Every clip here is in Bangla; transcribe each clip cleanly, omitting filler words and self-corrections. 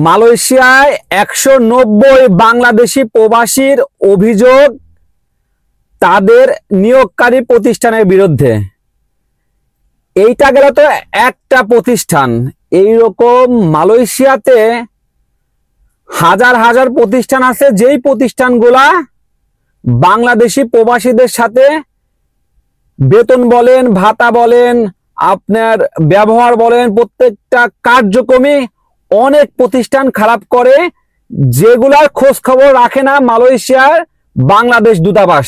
মালয়েশিয়ায় 190 বাংলাদেশি প্রবাসীর অভিযোগ তাদের নিয়োগকারী প্রতিষ্ঠানের বিরুদ্ধে। এইটা গেল তো একটা প্রতিষ্ঠান, এইরকম মালয়েশিয়াতে হাজার হাজার প্রতিষ্ঠান আছে, যেই প্রতিষ্ঠানগুলা বাংলাদেশি প্রবাসীদের সাথে বেতন বলেন, ভাতা বলেন, আপনার ব্যবহার বলেন, প্রত্যেকটা কার্যক্রমে অনেক প্রতিষ্ঠান খারাপ করে, যেগুলার খোঁজ খবর রাখে না মালয়েশিয়ার বাংলাদেশ দূতাবাস।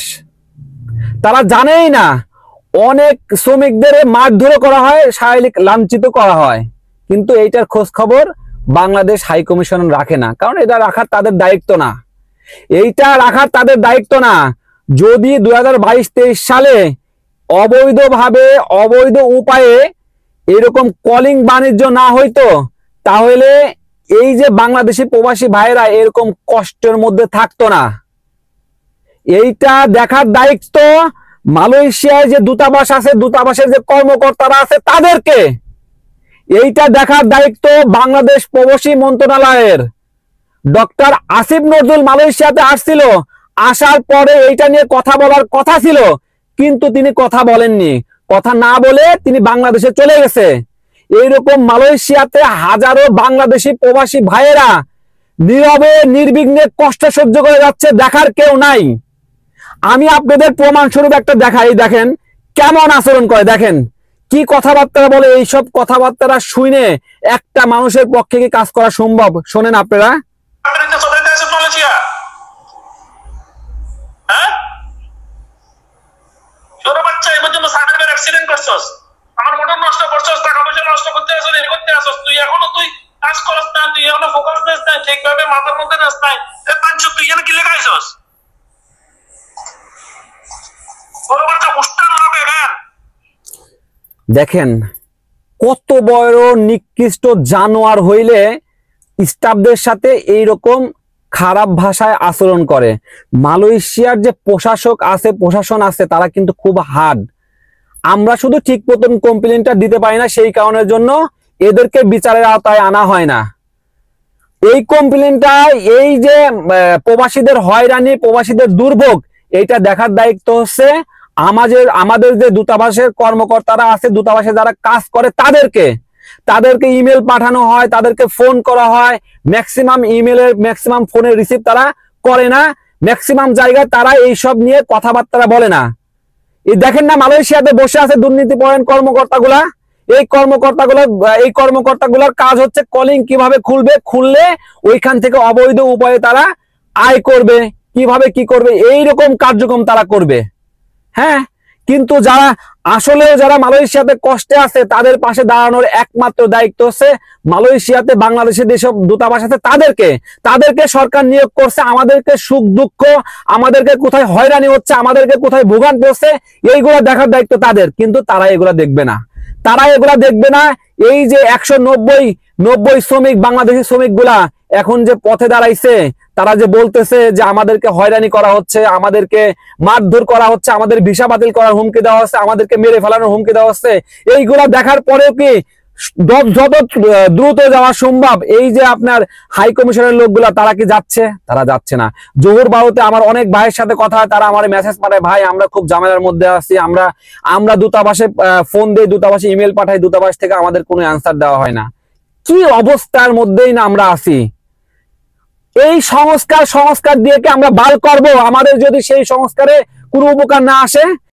তারা জানেই না অনেক শ্রমিকদের মারধর করা হয়, শারীরিক লাঞ্ছিত করা হয়, কিন্তু এইটার খোঁজ খবর বাংলাদেশ হাই কমিশন রাখে না, কারণ এটা রাখার তাদের দায়িত্ব না। এইটা রাখার তাদের দায়িত্ব না। যদি 2022-23 সালে অবৈধভাবে অবৈধ উপায়ে এরকম কলিং বাণিজ্য না হইতো, তাহলে এই যে বাংলাদেশি প্রবাসী ভাইরা এরকম কষ্টের মধ্যে থাকতো না। এইটা দেখার দায়িত্ব মালয়েশিয়ায় যে দূতাবাস আছে, দূতাবাসের যে কর্মকর্তারা আছে তাদেরকে। এইটা দেখার দায়িত্ব বাংলাদেশ প্রবাসী মন্ত্রণালয়ের। ডক্টর আসিফ নজরুল মালয়েশিয়াতে আসছিল, আসার পরে এইটা নিয়ে কথা বলার কথা ছিল, কিন্তু তিনি কথা বলেননি। কথা না বলে তিনি বাংলাদেশে চলে গেছে। এইরকম মালয়েশিয়াতে হাজারো বাংলাদেশি প্রবাসী ভাইয়েরা নীরবে নির্বিঘ্নে কষ্ট সহ্য করে যাচ্ছে, দেখার কেউ নাই। আমি আপনাদের প্রমাণস্বরূপ একটা দেখাই, দেখেন কেমন আচরণ করে, দেখেন কি কথাবার্তা বলে। এইসব কথাবার্তা শুনে একটা মানুষের পক্ষে কি কাজ করা সম্ভব? শোনেন আপনারা। আমার মোটর নষ্ট করছস, টাকা পয়সা নষ্ট করতে আসছ, এর করতে আসছ, তুই এখনো তুই কাজ করছ না, তুই এখনো ফোকাস দিস না, ঠিকভাবে মাথার মধ্যে নাস নাই, পাঁচ তুই এখানে কি লেখা আইছস? বড় বাচ্চা উস্তান হবে কেন? দেখেন কত বড় নিকৃষ্ট জানোয়ার হইলে স্টাফদের সাথে এইরকম খারাপ ভাষায় আচরণ করে। মালয়েশিয়ার যে প্রশাসন আছে তারা কিন্তু খুব হার্ড। আমরা শুধু ঠিক মতন কমপ্লেনটা দিতে পারি না, সেই কারণের জন্য এদেরকে বিচারের আওতায় আনা হয় না। এই কমপ্লেনটা, এই যে প্রবাসীদের হয়রানি, প্রবাসীদের দুর্ভোগ, এইটা দেখার দায়িত্ব হচ্ছে আমাদের যে দূতাবাসের কর্মকর্তারা আছে, দূতাবাসে যারা কাজ করে তাদেরকে ইমেল পাঠানো হয়, তাদেরকে ফোন করা হয়। ম্যাক্সিমাম ইমেলের, ম্যাক্সিমাম ফোনের রিসিভ তারা করে না। ম্যাক্সিমাম জায়গায় তারা এইসব নিয়ে কথাবার্তা বলে না। এই দেখেন না মালয়েশিয়াতে বসে আছে দুর্নীতিপরায়ণ কর্মকর্তাগুলা। এই কর্মকর্তাগুলার কাজ হচ্ছে কলিং কিভাবে খুললে ওইখান থেকে অবৈধ উপায়ে তারা আয় করবে, কিভাবে কি করবে, এইরকম কার্যক্রম তারা করবে। হ্যাঁ, কিন্তু যারা মালয়েশিয়াতে কষ্টে আছে তাদের পাশে দাঁড়ানোর একমাত্র দায়িত্ব হচ্ছে মালয়েশিয়াতে বাংলাদেশের যেসব দূতাবাস আছে তাদেরকে সরকার নিয়োগ করছে। আমাদেরকে সুখ দুঃখ, আমাদেরকে কোথায় হয়রানি হচ্ছে, আমাদেরকে কোথায় ভোগান্তি হচ্ছে, এইগুলা দেখার দায়িত্ব তাদের। কিন্তু তারা এগুলা দেখবে না। এই যে 190 শ্রমিক, বাংলাদেশি শ্রমিক গুলা এখন যে পথে দাঁড়াইছে, তারা যে বলতেছে যে আমাদেরকে হয়রানি করা হচ্ছে, আমাদেরকে মারধর করা হচ্ছে, আমাদের ভিসা বাতিল করার হুমকি দেওয়া হচ্ছে, আমাদেরকে মেরে ফেলানোর হুমকি দেওয়া হচ্ছে, এইগুলা দেখার পরেও কি যত দ্রুত যাওয়া সম্ভব এই যে আপনার হাই কমিশনের লোকগুলা তারা কি যাচ্ছে? তারা যাচ্ছে না। জোহর বারোতে আমার অনেক ভাইয়ের সাথে কথা হয়, তারা আমার মেসেজ পাঠায়, ভাই আমরা খুব ঝামেলার মধ্যে আছি, আমরা দূতাবাসে ফোন দিই, দূতাবাসে ইমেল পাঠাই, দূতাবাস থেকে আমাদের কোনো অ্যান্সার দেওয়া হয় না। কি অবস্থার মধ্যেই না আমরা আছি। এই সংস্কার দিয়ে কি আমরা বাল করব? আমাদের যদি সেই সংস্কারে কোনো উপকার না আসে,